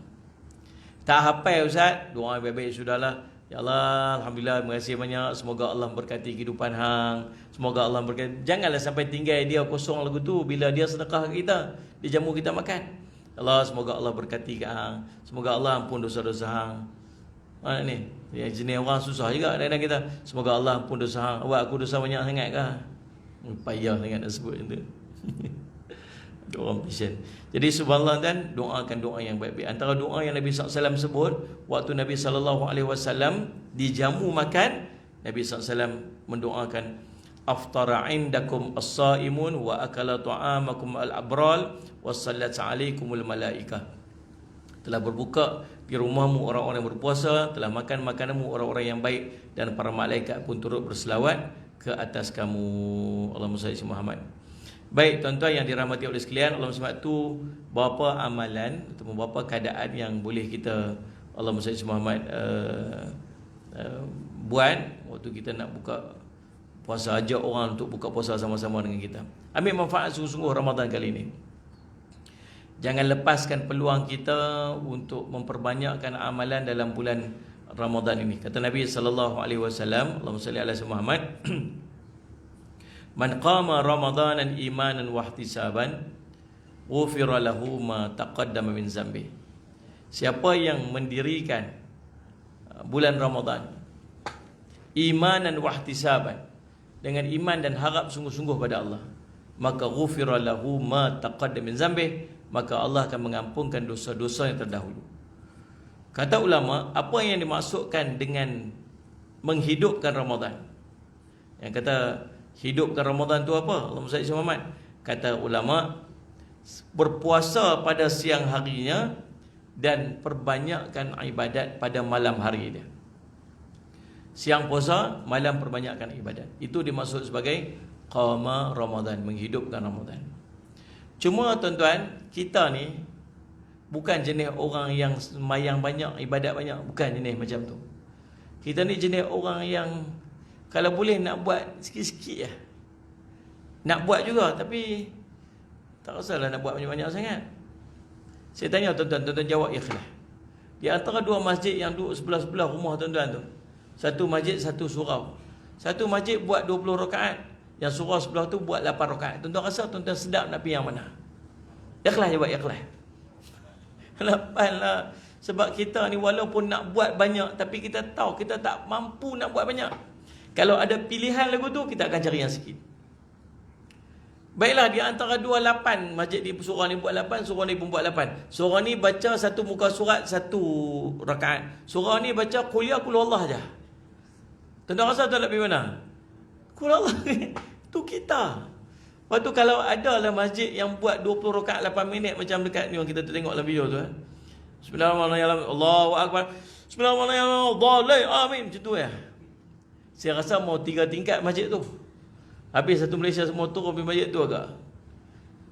Tak hafal Ustaz, doa baik-baik sudahlah. Ya Allah, alhamdulillah, terima kasih banyak. Semoga Allah berkati kehidupan hang. Semoga Allah berkati. Janganlah sampai tinggal dia kosong lagu tu bila dia sedekah kita, dia jamu kita makan. Allah, semoga Allah berkati kat hang. Semoga Allah ampun dosa-dosa hang. Mana ni? Yang jenis orang susah juga kadang-kadang kita. Semoga Allah ampun dosa hang. Awak aku dosa banyak sangat ke? Payah sangat nak sebut macam tu. Ada orang passion. Jadi subhanallah, dan doakan doa yang baik-baik. Antara doa yang Nabi SAW sebut waktu Nabi SAW dijamu makan, Nabi SAW mendoakan aftara indakum as-saimun wa akala ta'amakum al-abral wa sallat alaikumul malaikah. Telah berbuka di rumahmu orang-orang yang berpuasa, telah makan makananmu orang-orang yang baik, dan para malaikat pun turut berselawat ke atas kamu. Allahumma salli ala Muhammad. Baik tuan-tuan yang dirahmati oleh sekalian, Allahumma sebab tu berapa amalan atau berapa keadaan yang boleh kita Allahumma salli ala Muhammad buat waktu kita nak buka puasa, ajak orang untuk buka puasa sama-sama dengan kita. Ambil manfaat sungguh-sungguh Ramadan kali ini. Jangan lepaskan peluang kita untuk memperbanyakkan amalan dalam bulan Ramadan ini. Kata Nabi sallallahu alaihi wasallam, Allahumma salli ala Muhammad, man qama ramadanan imanan wa ihtisaban ghufira lahu ma taqaddama min zambi. Siapa yang mendirikan bulan Ramadan imanan wa ihtisaban, dengan iman dan harap sungguh-sungguh pada Allah, maka ghufira lahu ma taqaddama min zambi, maka Allah akan mengampunkan dosa-dosa yang terdahulu. Kata ulama, apa yang dimaksudkan dengan menghidupkan Ramadan? Yang kata hidupkan Ramadan tu apa? Allahumma salli ala Muhammad. Kata ulama, berpuasa pada siang harinya dan perbanyakkan ibadat pada malam hari dia. Siang puasa, malam perbanyakkan ibadat. Itu dimaksud sebagai qama Ramadan, menghidupkan Ramadan. Cuma tuan-tuan, kita ni bukan jenis orang yang sembahyang banyak, ibadat banyak. Bukan jenis macam tu. Kita ni jenis orang yang kalau boleh nak buat sikit-sikit je. Nak buat juga, tapi tak usahlah nak buat banyak-banyak sangat. Saya tanya tuan-tuan, tuan-tuan jawab ikhlas. Di antara dua masjid yang duduk sebelah-sebelah rumah tuan-tuan tu, satu masjid, satu surau. Satu masjid buat 20 rakaat, yang surau sebelah tu buat 8 rakaat. Tuan-tuan rasa tuan-tuan sedap nak pergi yang mana? Ikhlas je buat ikhlas. Kenapa? Sebab kita ni walaupun nak buat banyak, tapi kita tahu kita tak mampu nak buat banyak. Kalau ada pilihan lagu tu, kita akan cari yang sikit. Baiklah, di antara 28 masjid di surau ni buat 8, surau ni pun buat 8. Surau ni baca satu muka surat, satu rakaat. Surau ni baca qul ya qul Allah je. Tuan-tuan rasa tak nak pergi mana? Qul Allah tu kita. Lepas tu kalau ada lah masjid yang buat 20 rakaat 8 minit macam dekat ni yang kita tengok dalam video tu. Bismillahirrahmanirrahim. Allahu akbar. Bismillahirrahmanirrahim. Dhalai amin. Macam tu ya. Saya rasa mau 3 tingkat masjid tu. Habis satu Malaysia semua turun pergi masjid tu agak.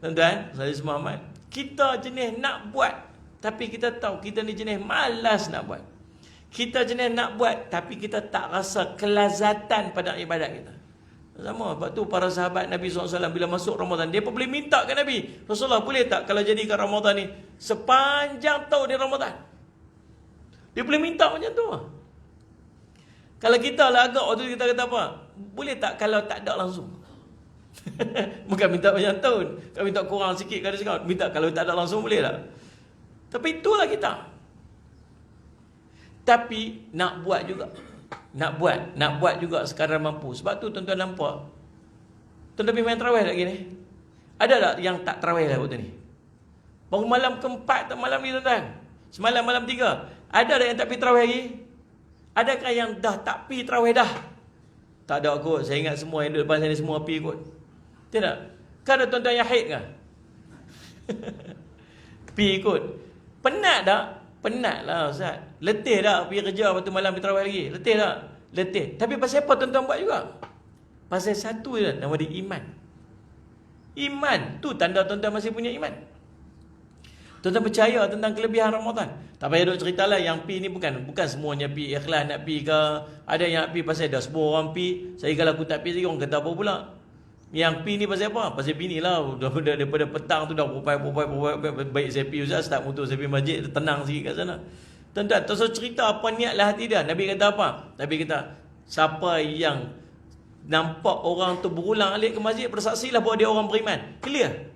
Tuan-tuan, saya semua Ahmad, kita jenis nak buat, tapi kita tahu kita ni jenis malas nak buat. Kita jenis nak buat, tapi kita tak rasa kelazatan pada ibadat kita. Sama, sebab tu para sahabat Nabi SAW bila masuk Ramadan, dia pun boleh minta ke Nabi, Rasulullah boleh tak kalau jadikan Ramadan ni sepanjang tahun di Ramadan? Dia boleh minta macam tu. Kalau kita lah agak waktu kita kata apa? Boleh tak kalau tak ada langsung? Bukan minta macam tahun. Kalau minta kurang sikit, kalau cakap, minta kalau tak ada langsung boleh tak? Tapi itulah kita. Tapi nak buat juga. Nak buat juga sekadar mampu. Sebab tu tuan-tuan nampak, tuan-tuan pergi main tarawih lagi ni. Ada tak yang tak tarawih lah waktu ni? Baru malam keempat tak malam ni tuan-tuan. Semalam malam 3. Ada tak yang tak pergi tarawih lagi? Adakah yang dah tak pergi tarawih dah? Tak ada kot. Saya ingat semua yang duduk depan saya ni semua pergi kot. Tidak? Kan ada tuan-tuan yang haid ke? Pergi kot. Penat tak? Penat lah Ustaz. Letih dah pergi kerja, lepas tu malam pergi tarawih lagi. Letih tak? Letih. Tapi pasal apa tuan-tuan buat juga? Pasal satu je, nama dia iman. Iman. Tu tanda tuan-tuan masih punya iman. Tuan-tuan percaya tentang kelebihan Ramadan. Tak payah duk cerita lah yang pi ni bukan semuanya pi ikhlas nak pi ke. Ada yang nak pi pasal dah semua orang pi. Saya kalau aku tak pi lagi orang kata apa pula. Yang pi ni pasal apa? Pasal bini lah. Daripada petang tu dah popai. Baik saya pi Ustaz, start motor saya pi masjid, tenang sikit kat sana. Tuan-tuan, tak usah cerita apa niatlah hati dia. Nabi kata apa? Nabi kata, siapa yang nampak orang tu berulang alik ke masjid, bersaksilah bahawa dia orang beriman. Clear.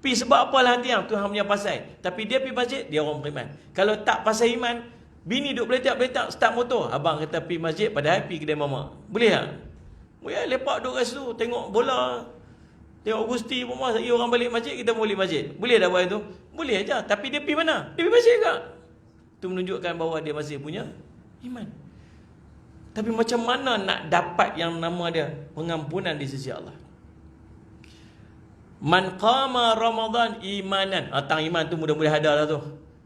Pi sebab apalah nanti yang Tuhan punya pasal. Tapi dia pi masjid, dia orang beriman. Kalau tak pasal iman, bini duk beletak-beletak start motor, abang kata pi masjid padahal pi kedai mama. Boleh tak? Boleh, lepak duduk kat situ, tengok bola, tengok Gusti pun masa orang balik masjid, kita boleh masjid. Boleh dah buat itu? Boleh aja. Tapi dia pi mana? Dia pi masjid ke? Itu menunjukkan bahawa dia masih punya iman. Tapi macam mana nak dapat yang nama dia pengampunan di sisi Allah? Man qama Ramadan imanan. Tang iman tu mudah-mudahan ada lah tu.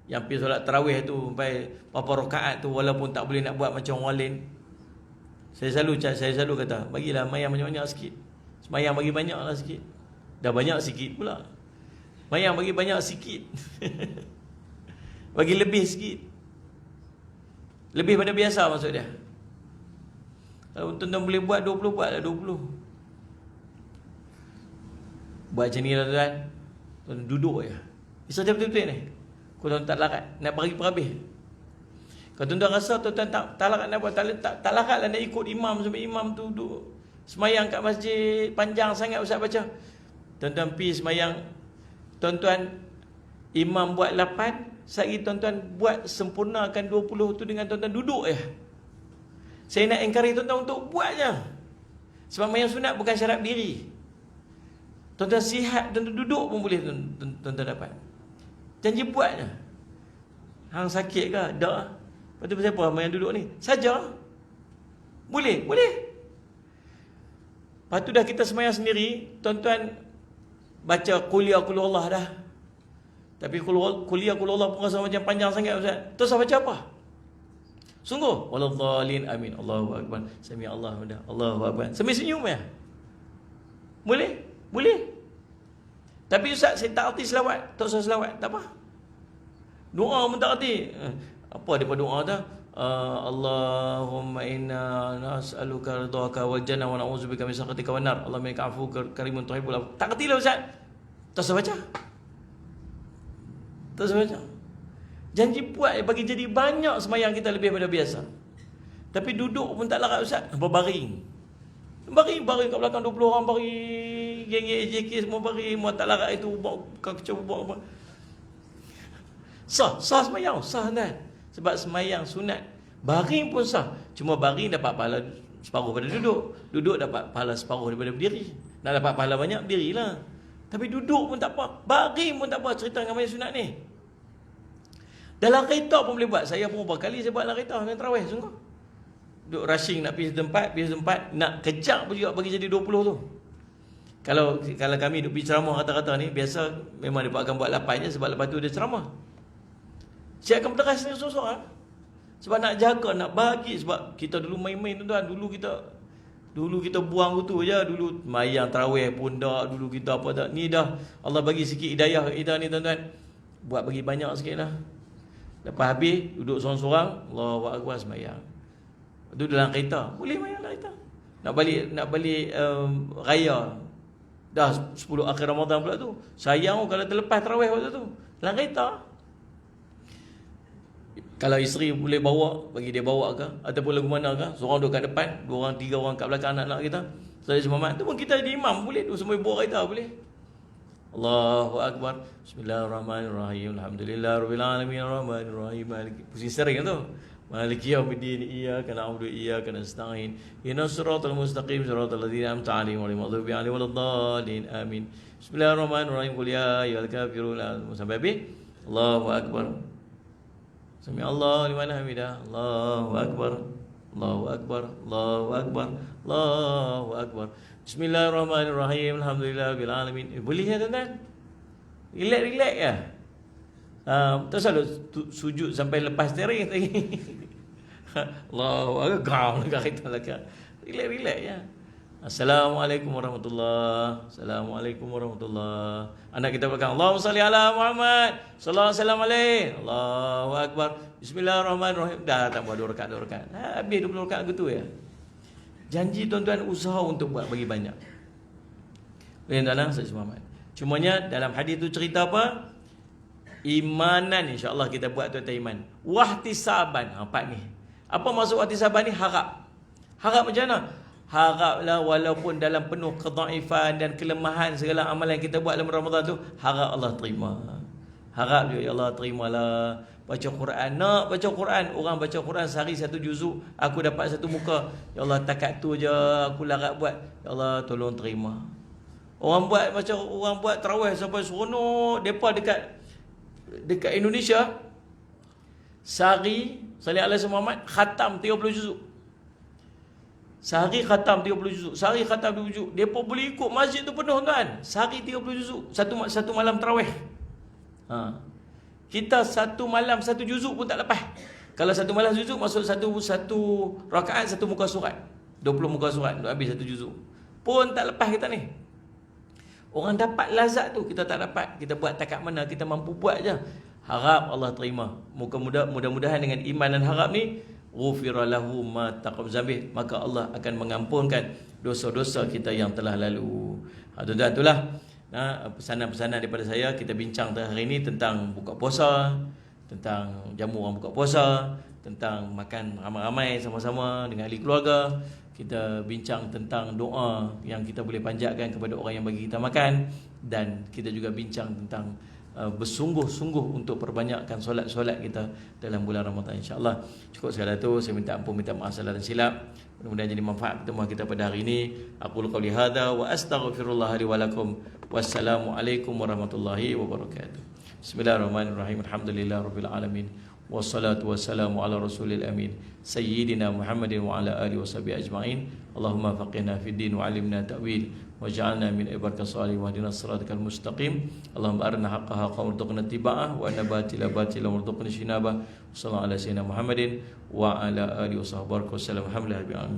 Yang pergi solat tarawih tu sampai berapa rakaat tu walaupun tak boleh nak buat macam orang lain. Saya selalu kata, bagilah mayang banyak-banyak sikit. Semayang bagi banyaklah sikit. Dah banyak sikit pula. Mayang bagi banyak sikit. Bagi lebih sikit. Lebih pada biasa maksud dia. Kalau tuan-tuan boleh buat 20, buatlah 20. Buat macam ni lah tuan. Tuan duduk je. Saja betul-betul ni. Kalau tuan tak larat nak bagi perhabis. Kalau tuan-tuan rasa tuan-tuan tak larat nak buat, tak larat lah nak ikut imam sampai imam tu duduk semayang kat masjid panjang sangat ustaz baca. Tuan-tuan pergi semayang, tuan-tuan imam buat 8, sehari tuan-tuan buat sempurnakan 20 tu dengan tuan-tuan duduk je. Saya nak encourage tuan-tuan untuk buat je. Sebab semayang sunat bukan syarat diri. Tuan-tuan sihat dan duduk pun boleh tuan-tuan dapat. Janji buat je. Hang sakit ke? Tak. Lepas tu pasal apa yang duduk ni? Saja. Boleh? Boleh. Lepas tu dah kita semayang sendiri, tuan-tuan baca qul ya Allah dah. Tapi qul ya Allah pun rasa macam panjang sangat Ustaz. Terus baca apa? Sungguh? Waladhdallin amin. Allahu akbar. Sami Allah dah. Allahu akbar. Sambil senyum ya? Boleh? Boleh. Tapi Ustaz, saya tak arti selawat. Tak usah selawat. Tak apa. Doa pun tak arti. Apa daripada doa tu? Allahumma inna nas'aluka ridhaka wal jannah wa na'udzubika min sakhatika wan nar. Allahumma innaka afuwwun karimun tuhibbul afwa. Tak arti lah Ustaz. Tak usah baca. Tak usah baca. Janji buat bagi jadi banyak semayang kita lebih daripada biasa. Tapi duduk pun tak larat Ustaz. Berbaring. Baring kat belakang 20 orang baring. Geng AJK semua baring. Muat tak larat itu buat kacau buat apa. Sah semayang, sah kan. Sebab semayang sunat baring pun sah. Cuma baring dapat pahala separuh pada duduk. Duduk dapat pahala separuh daripada berdiri. Nak dapat pahala banyak, berdirilah. Tapi duduk pun tak apa, baring pun tak apa. Cerita dengan semayang sunat ni. Dalam kereta pun boleh buat. Saya pun berapa kali saya buat dalam kereta dengan tarawih sungguh. Duduk rushing nak pergi tempat, nak kejap pun juga bagi jadi 20 tu. Kalau kami duduk pergi ceramah kata-kata ni, biasa memang dia akan buat 8 je sebab lepas tu dia ceramah. Saya akan berderas dengan seorang. Sebab nak jaga, nak bagi. Sebab kita dulu main-main tuan-tuan. Dulu kita buang tu je. Dulu mayang tarawih pun tak. Dulu kita apa tak. Ni dah Allah bagi sikit hidayah kita ni tuan-tuan. Buat bagi banyak sikit lah. Lepas habis duduk seorang-seorang, Allahu Akbar sembahyang. Duduk dalam kereta, boleh sembahyang dalam kereta. Nak balik raya. Dah 10 akhir Ramadan pula tu. Sayang kalau terlepas tarawih waktu tu. Dalam kereta. Kalau isteri boleh bawa, bagi dia bawa ke, ataupun lagu mana ke, seorang duduk kat depan, 2 orang 3 orang kat belakang anak-anak kita. Saya Muhammad tu pun kita jadi imam boleh, tu semua bawa kereta boleh. Allahu Akbar. Bismillahirrahmanirrahim. Alhamdulillahirabbil alamin arrahmanirrahim. Maliki. Pusing sering tu. Maliki yaumiddin. Iyyaka na'budu wa iyyaka nasta'in. Ihdinas siratal mustaqim siratal ladzina an'amta 'alaihim ghairil maghdubi 'alaihim waladdallin. Amin. Bismillahirrahmanirrahim. Qul ya ayyuhal kafirun. Sampai habis. Allahu Akbar. Sami Allahu liman hamidah. Allahu Akbar. Allahu Akbar. Allahu Akbar. Allahu Akbar. Bismillahirrahmanirrahim. Alhamdulillahirabbil alamin. Boleh ya tuan-tuan? Relax ya. Terus ada sujud sampai lepas steering lagi. Allahu Akbar. Relax ya. Assalamualaikum warahmatullahi. Assalamualaikum warahmatullahi. Anak kita belakang. Allahumma salli ala Muhammad. Sallallahu alaihi wasallam. Allahu Akbar. Bismillahirrahmanirrahim. Dah tak buat 2 rakaat. Habis 20 rakaat gitu ya. Janji tuan-tuan usaha untuk buat bagi banyak. Boleh tuan-tuan, Sayyid Muhammad. Cumanya dalam hadis tu cerita apa? Imanan, insya-Allah kita buat tuan-tuan iman. Wahtisaban, part ni. Apa maksud wahtisaban ni? Harap. Harap macam mana? Haraplah walaupun dalam penuh kedhaifan dan kelemahan segala amalan yang kita buat dalam Ramadan tu, harap Allah terima. Harap ya Allah terimalah. Baca Quran, nak baca Quran, orang baca Quran sehari 1 juzuk, aku dapat 1 muka. Ya Allah, takat tu je aku larat buat. Ya Allah, tolong terima. Orang buat tarawih sampai seronok. Depa dekat Indonesia sehari salih alaihi Muhammad khatam 30 juzuk. Sehari khatam 30 juzuk. Sehari khatam 30 juzuk. Depa boleh ikut masjid tu penuh tuan. Sehari 30 juzuk. Satu malam tarawih. Kita 1 malam 1 juzuk pun tak lepas. Kalau 1 malam juzuk maksud satu rakaat 1 muka surat. 20 muka surat habis 1 juzuk. Pun tak lepas kita ni. Orang dapat lazat tu, kita tak dapat. Kita buat takat mana kita mampu buat je. Harap Allah terima. Mudah-mudahan dengan iman dan harap ni ghufira lahu ma taqaddama dzambih, maka Allah akan mengampunkan dosa-dosa kita yang telah lalu. Tuan-tuan, itulah pesanan-pesanan daripada saya. Kita bincang hari ini tentang buka puasa, tentang jamu orang buka puasa, tentang makan ramai-ramai sama-sama dengan ahli keluarga. Kita bincang tentang doa yang kita boleh panjatkan kepada orang yang bagi kita makan, dan kita juga bincang tentang bersungguh-sungguh untuk perbanyakkan solat-solat kita dalam bulan Ramadan, insya-Allah. Cukup sekadar itu, saya minta ampun, minta maaf salah dan silap. Mudah-mudahan jadi manfaat pertemuan kita pada hari ini. Aqulu qouli hadza wa astaghfirullah li wa lakum. Wassalamualaikum warahmatullahi wabarakatuh. Bismillahirrahmanirrahim. Alhamdulillahirabbil alamin. Wassalatu wassalamu ala rasulil amin sayyidina Muhammadin wa ala alihi washabihi ajma'in. Allahumma faqihna fid din wa 'allimna ta'wil waj'alna min ibadika salihin wahdina siratal mustaqim. Allahumma arina haqqa haqqan warzuqna ittiba'ah wa anna batila batilan warzuqna ijtinabah. Sallallahu ala sayyidina Muhammadin wa ala alihi washabihi wasallam. Alhamdulillah.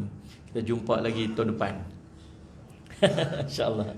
Kita jumpa lagi tahun depan. Insya-Allah.